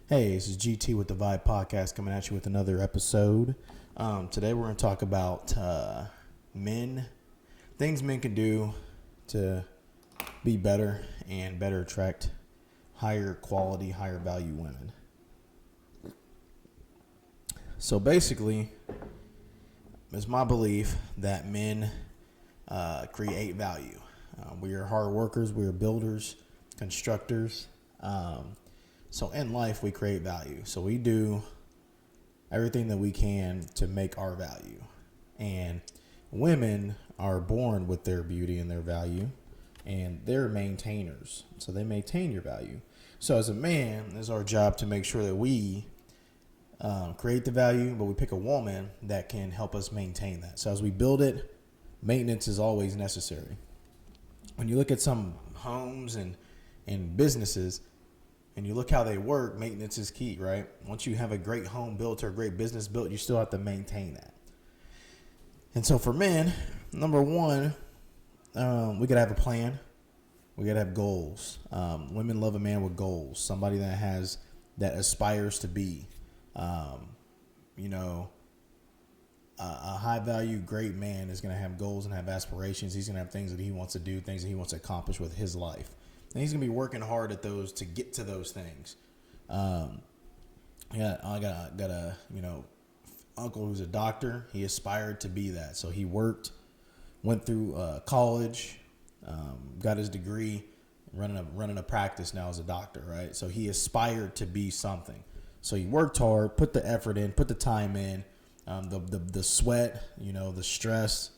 Hey, this is GT with the Vibe Podcast coming at you with another episode. Today we're going to talk about men, things men can do to be better and better attract higher quality, higher value women. So basically, it's my belief that men create value. We are hard workers, we are builders, constructors. So in life, we create value. So we do everything that we can to make our value. And women are born with their beauty and their value, and they're maintainers. So they maintain your value. So as a man, it's our job to make sure that we create the value, but we pick a woman that can help us maintain that. So as we build it, maintenance is always necessary. When you look at some homes and businesses, and you look how they work, maintenance is key, right? Once you have a great home built or a great business built, you still have to maintain that. And so for men, number one, we got to have a plan. We got to have goals. Women love a man with goals, somebody that aspires to be, a high value, great man is going to have goals and have aspirations. He's going to have things that he wants to do, things that he wants to accomplish with his life. And he's going to be working hard at those to get to those things. I got a uncle who's a doctor. He aspired to be that. So he went through college, got his degree, running a practice now as a doctor, right? So he aspired to be something. So he worked hard, put the effort in, put the time in, the sweat, the stress,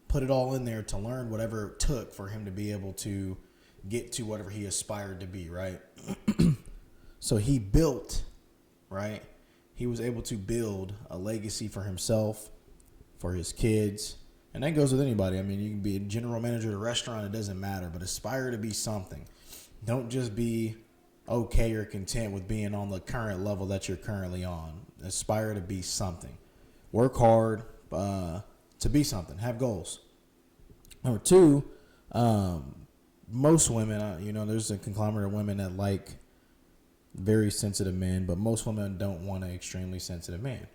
put it all in there to learn whatever it took for him to be able to get to whatever he aspired to be, right? So he built, right? He was able to build a legacy for himself, for his kids, and that goes with anybody. I mean, you can be a general manager at a restaurant, it doesn't matter, but aspire to be something. Don't just be okay or content with being on the current level that you're currently on. Aspire to be something. Work hard to be something. Have goals. Number two, most women, there's a conglomerate of women that like very sensitive men, but most women don't want an extremely sensitive man,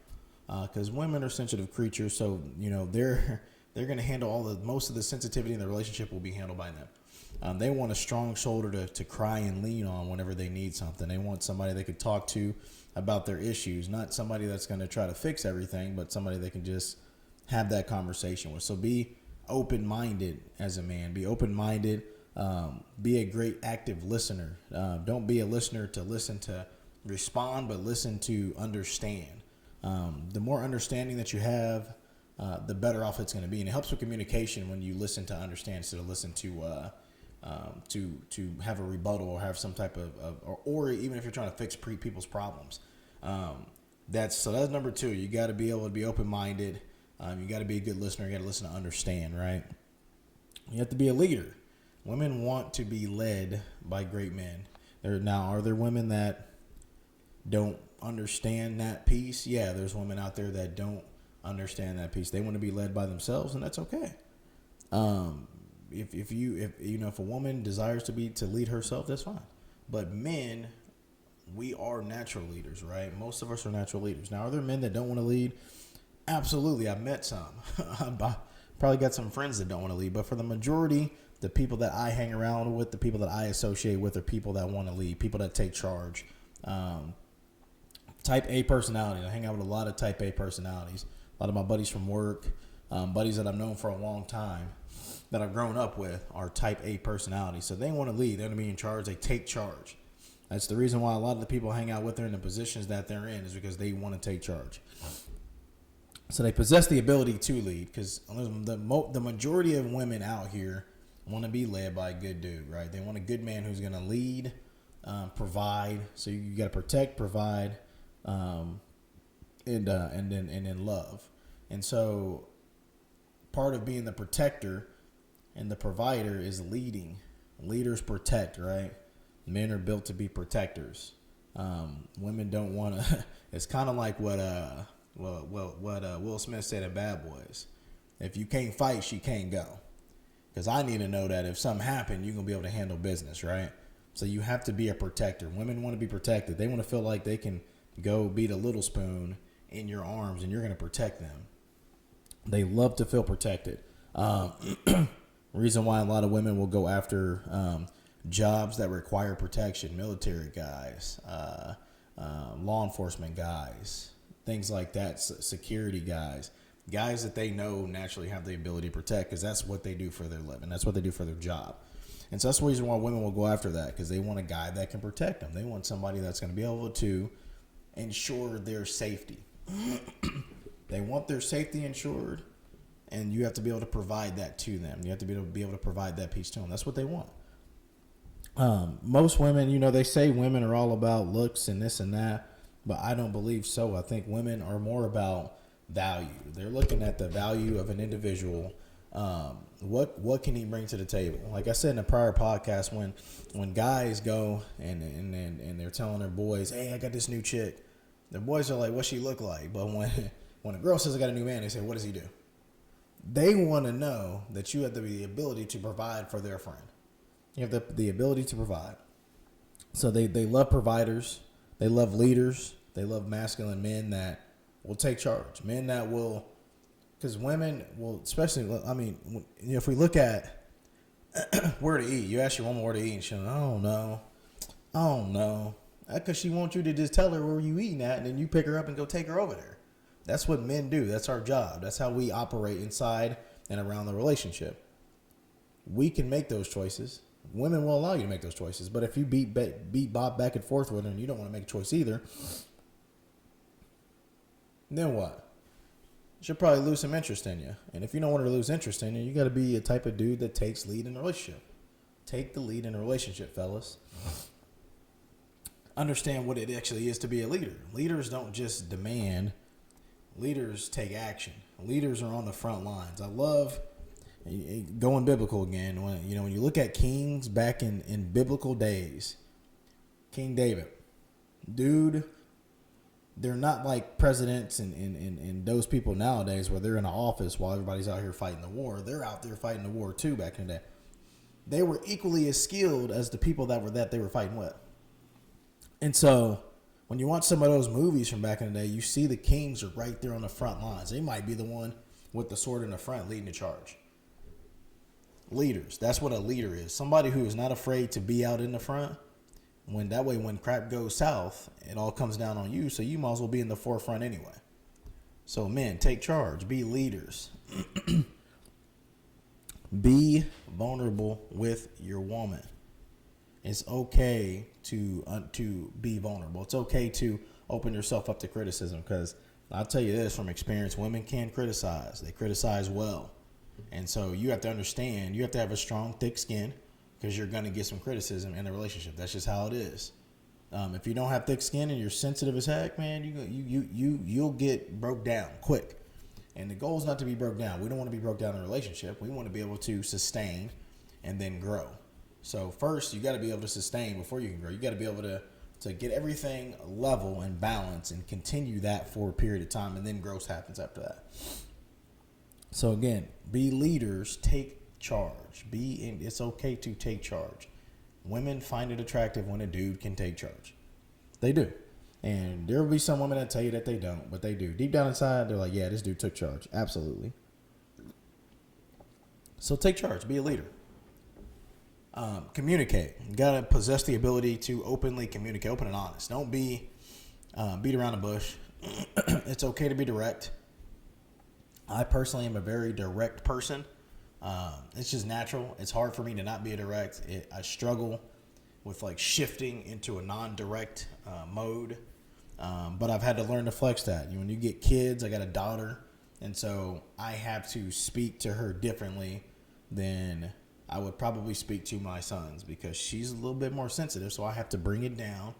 because women are sensitive creatures. So they're going to handle most of the sensitivity in the relationship will be handled by them. They want a strong shoulder to cry and lean on whenever they need something. They want somebody they could talk to about their issues, not somebody that's going to try to fix everything, but somebody they can just have that conversation with. So be open-minded as a man. Be open-minded. Be a great active listener. Don't be a listener to listen to respond, but listen to understand. The more understanding that you have, the better off it's going to be. And it helps with communication when you listen to understand instead of listen to have a rebuttal or have some type of or even if you're trying to fix people's problems. That's number two. You got to be able to be open-minded. You got to be a good listener. You got to listen to understand, right? You have to be a leader. Women want to be led by great men. Are there women that don't understand that piece? Yeah, there's women out there that don't understand that piece. They want to be led by themselves, and that's okay. If a woman desires to lead herself, that's fine. But men, we are natural leaders, right? Most of us are natural leaders. Now, are there men that don't want to lead? Absolutely. I've met some. I probably got some friends that don't want to lead, but for the majority, the people that I hang around with, the people that I associate with, are people that want to lead, people that take charge. Type A personalities. I hang out with a lot of type A personalities. A lot of my buddies from work, buddies that I've known for a long time, that I've grown up with, are type A personalities. So they want to lead. They want to be in charge. They take charge. That's the reason why a lot of the people I hang out with are in the positions that they're in, is because they want to take charge. So they possess the ability to lead, because the majority of women out here want to be led by a good dude, right? They want a good man who's going to lead, provide. So you got to protect, provide, and then love. And so part of being the protector and the provider is leading. Leaders protect, right? Men are built to be protectors. Women don't want to. It's kind of like what Will Smith said in Bad Boys. If you can't fight, she can't go. Because I need to know that if something happened, you're going to be able to handle business, right? So you have to be a protector. Women want to be protected. They want to feel like they can go be the little spoon in your arms and you're going to protect them. They love to feel protected. Reason why a lot of women will go after jobs that require protection, military guys, law enforcement guys, things like that, security guys, guys that they know naturally have the ability to protect because that's what they do for their living. That's what they do for their job. And so that's the reason why women will go after that, because they want a guy that can protect them. They want somebody that's going to be able to ensure their safety. They want their safety insured, and you have to be able to provide that to them. You have to be able to provide that piece to them. That's what they want. Most women, you know, they say women are all about looks and this and that, but I don't believe so. I think women are more about value. They're looking at the value of an individual. What can he bring to the table? Like I said in a prior podcast, when guys go and they're telling their boys, hey, I got this new chick, the boys are like, what she look like? But when a girl says I got a new man, they say, what does he do? They want to know that you have the ability to provide for their friend. You have the ability to provide. So they love providers. They love leaders. They love masculine men that will take charge. Men that will, because women will, especially, I mean, if we look at where to eat, you ask your woman where to eat, and she'll, I don't know. Because she wants you to just tell her where you eating at, and then you pick her up and go take her over there. That's what men do. That's our job. That's how we operate inside and around the relationship. We can make those choices. Women will allow you to make those choices. But if you beat Bob back and forth with her and you don't want to make a choice either, then what? She'll probably lose some interest in you. And if you don't want her to lose interest in you, you got to be a type of dude that takes lead in a relationship. Take the lead in a relationship, fellas. Understand what it actually is to be a leader. Leaders don't just demand. Leaders take action. Leaders are on the front lines. I love going biblical again. When you look at kings back in biblical days, King David, dude, they're not like presidents and those people nowadays where they're in the office while everybody's out here fighting the war. They're out there fighting the war too back in the day. They were equally as skilled as the people that they were fighting with. And so when you watch some of those movies from back in the day, you see the kings are right there on the front lines. They might be the one with the sword in the front leading the charge. Leaders, that's what a leader is. Somebody who is not afraid to be out in the front. When crap goes south, it all comes down on you, so you might as well be in the forefront anyway. So men, take charge. Be leaders. Be vulnerable with your woman. It's okay to be vulnerable. It's okay to open yourself up to criticism, because I'll tell you this from experience, women can criticize. They criticize well. And so you have to understand, you have to have a strong, thick skin, because you're going to get some criticism in the relationship. That's just how it is. If you don't have thick skin and you're sensitive as heck, man, you'll get broke down quick. And the goal is not to be broke down. We don't want to be broke down in a relationship. We want to be able to sustain and then grow. So first, you got to be able to sustain before you can grow. You got to be able to get everything level and balance and continue that for a period of time, and then growth happens after that. So again, be leaders, take charge. It's okay to take charge. Women find it attractive when a dude can take charge. They do. And there will be some women that tell you that they don't, but they do. Deep down inside, they're like, yeah, this dude took charge. Absolutely. So take charge. Be a leader. Communicate. You got to possess the ability to openly communicate, open and honest. Don't be beat around the bush. It's okay to be direct. I personally am a very direct person. It's just natural. It's hard for me to not be a direct. I struggle with like shifting into a non-direct mode. But I've had to learn to flex that. When you get kids, I got a daughter, and so I have to speak to her differently than I would probably speak to my sons, because she's a little bit more sensitive. So I have to bring it down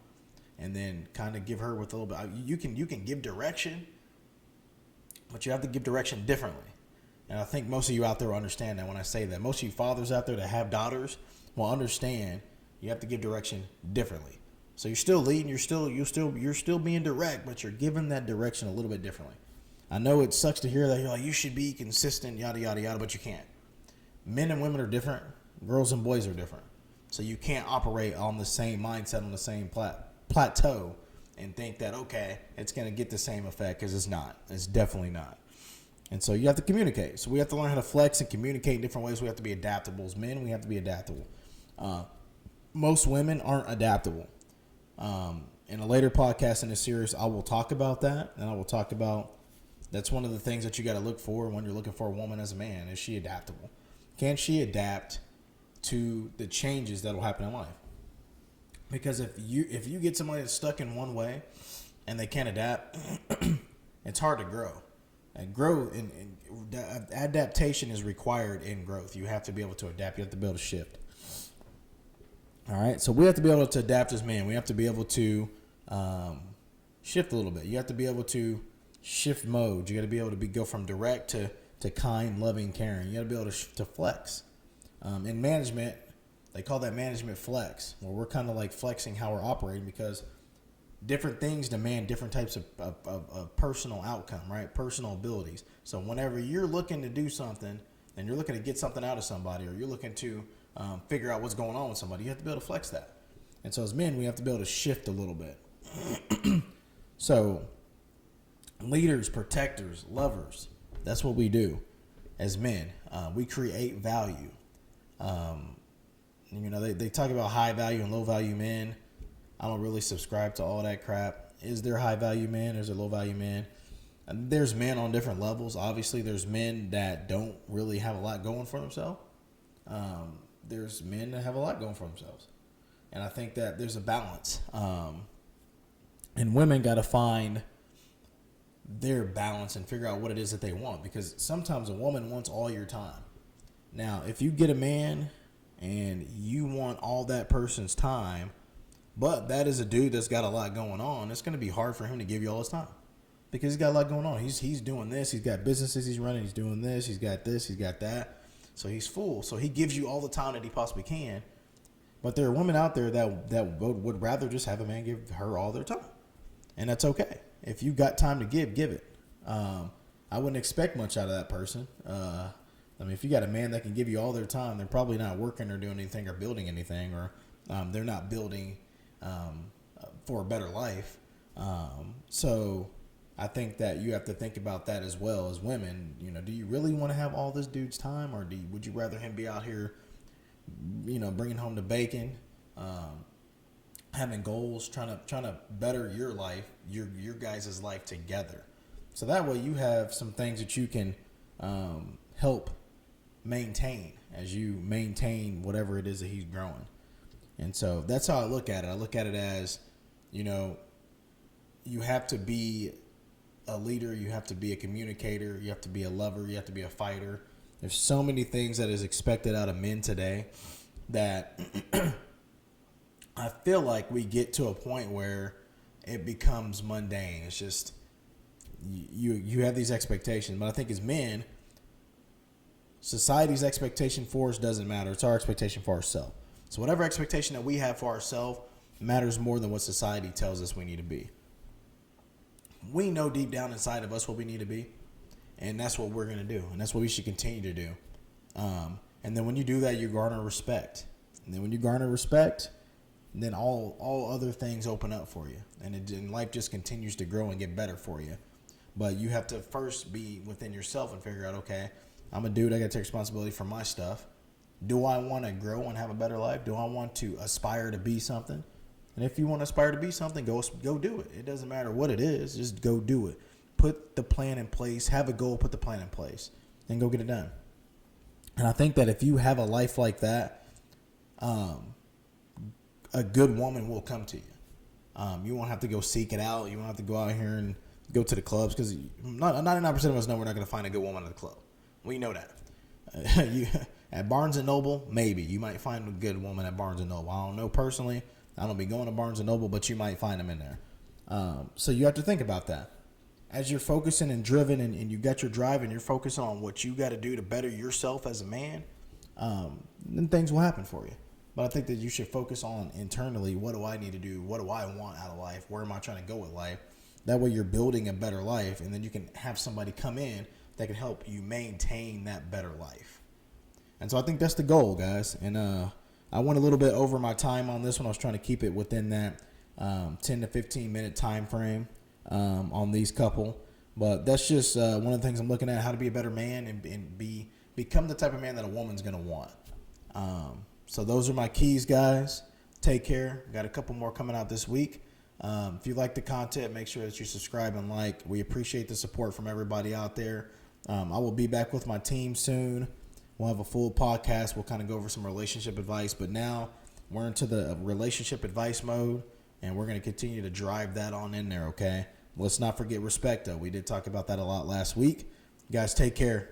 and then kind of give her with a little bit. You can give direction, but you have to give direction differently. And I think most of you out there will understand that when I say that. Most of you fathers out there that have daughters will understand you have to give direction differently. So you're still leading, you're still being direct, but you're giving that direction a little bit differently. I know it sucks to hear that. You're like, you should be consistent, yada, yada, yada, but you can't. Men and women are different. Girls and boys are different. So you can't operate on the same mindset, on the same plateau, and think that, okay, it's going to get the same effect, because it's not. It's definitely not. And so you have to communicate. So we have to learn how to flex and communicate in different ways. We have to be adaptable. As men, we have to be adaptable. Most women aren't adaptable. In a later podcast in this series, I will talk about that, and I will talk about that's one of the things that you got to look for when you're looking for a woman as a man. Is she adaptable? Can she adapt to the changes that will happen in life? Because if you get somebody that's stuck in one way and they can't adapt, it's hard to grow. And adaptation is required in growth. You have to be able to adapt. You have to be able to shift. All right, so we have to be able to adapt as men. We have to be able to shift a little bit. You have to be able to shift modes. You got to be able to go from direct to kind, loving, caring. You got to be able to flex. In management, they call that management flex, where we're kind of like flexing how we're operating, because different things demand different types of personal outcome, right? Personal abilities. So whenever you're looking to do something and you're looking to get something out of somebody, or you're looking to figure out what's going on with somebody, you have to be able to flex that. And so as men, we have to be able to shift a little bit. So leaders, protectors, lovers, that's what we do as men. We create value. They talk about high value and low value men. I don't really subscribe to all that crap. Is there high value men? Is there low value men? And there's men on different levels. Obviously, there's men that don't really have a lot going for themselves. There's men that have a lot going for themselves. And I think that there's a balance. And women got to find their balance and figure out what it is that they want. Because sometimes a woman wants all your time. Now, if you get a man and you want all that person's time, but that is a dude that's got a lot going on, it's going to be hard for him to give you all his time, because he's got a lot going on. He's doing this. He's got businesses he's running. He's doing this. He's got this. He's got that. So he's full. So he gives you all the time that he possibly can. But there are women out there that would rather just have a man give her all their time. And that's okay. If you got time to give it. I wouldn't expect much out of that person. If you got a man that can give you all their time, they're probably not working or doing anything or building anything, or they're not building for a better life. So I think that you have to think about that as well as women. Do you really want to have all this dude's time, or would you rather him be out here, bringing home the bacon, having goals, trying to better your life, your guys' life together. So that way you have some things that you can help maintain as you maintain whatever it is that he's growing. And so that's how I look at it. I look at it as, you have to be a leader, you have to be a communicator, you have to be a lover, you have to be a fighter. There's so many things that is expected out of men today that I feel like we get to a point where it becomes mundane. It's just you have these expectations, but I think as men, society's expectation for us doesn't matter. It's our expectation for ourselves. So whatever expectation that we have for ourselves matters more than what society tells us we need to be. We know deep down inside of us what we need to be, and that's what we're going to do, and that's what we should continue to do. And then when you do that, you garner respect. And then when you garner respect, then all other things open up for you, and life just continues to grow and get better for you. But you have to first be within yourself and figure out, okay, I'm a dude, I got to take responsibility for my stuff. Do I want to grow and have a better life? Do I want to aspire to be something? And if you want to aspire to be something, go do it. It doesn't matter what it is. Just go do it. Put the plan in place. Have a goal. Put the plan in place. And go get it done. And I think that if you have a life like that, a good woman will come to you. You won't have to go seek it out. You won't have to go out here and go to the clubs, because 99% of us know we're not going to find a good woman at the club. We know that. At Barnes & Noble, maybe. You might find a good woman at Barnes & Noble. I don't know personally. I don't be going to Barnes & Noble, but you might find them in there. So you have to think about that. As you're focusing and driven and you got your drive and you're focusing on what you got to do to better yourself as a man, then things will happen for you. But I think that you should focus on internally, what do I need to do? What do I want out of life? Where am I trying to go with life? That way you're building a better life, and then you can have somebody come in that can help you maintain that better life. And so I think that's the goal, guys. And I went a little bit over my time on this one. I was trying to keep it within that 10 to 15 minute time frame on these couple. But that's just one of the things I'm looking at, how to be a better man and become the type of man that a woman's going to want. So those are my keys, guys. Take care. Got a couple more coming out this week. If you like the content, make sure that you subscribe and like. We appreciate the support from everybody out there. I will be back with my team soon. We'll have a full podcast. We'll kind of go over some relationship advice. But now we're into the relationship advice mode, and we're going to continue to drive that on in there, okay? Let's not forget respect, though. We did talk about that a lot last week. You guys, take care.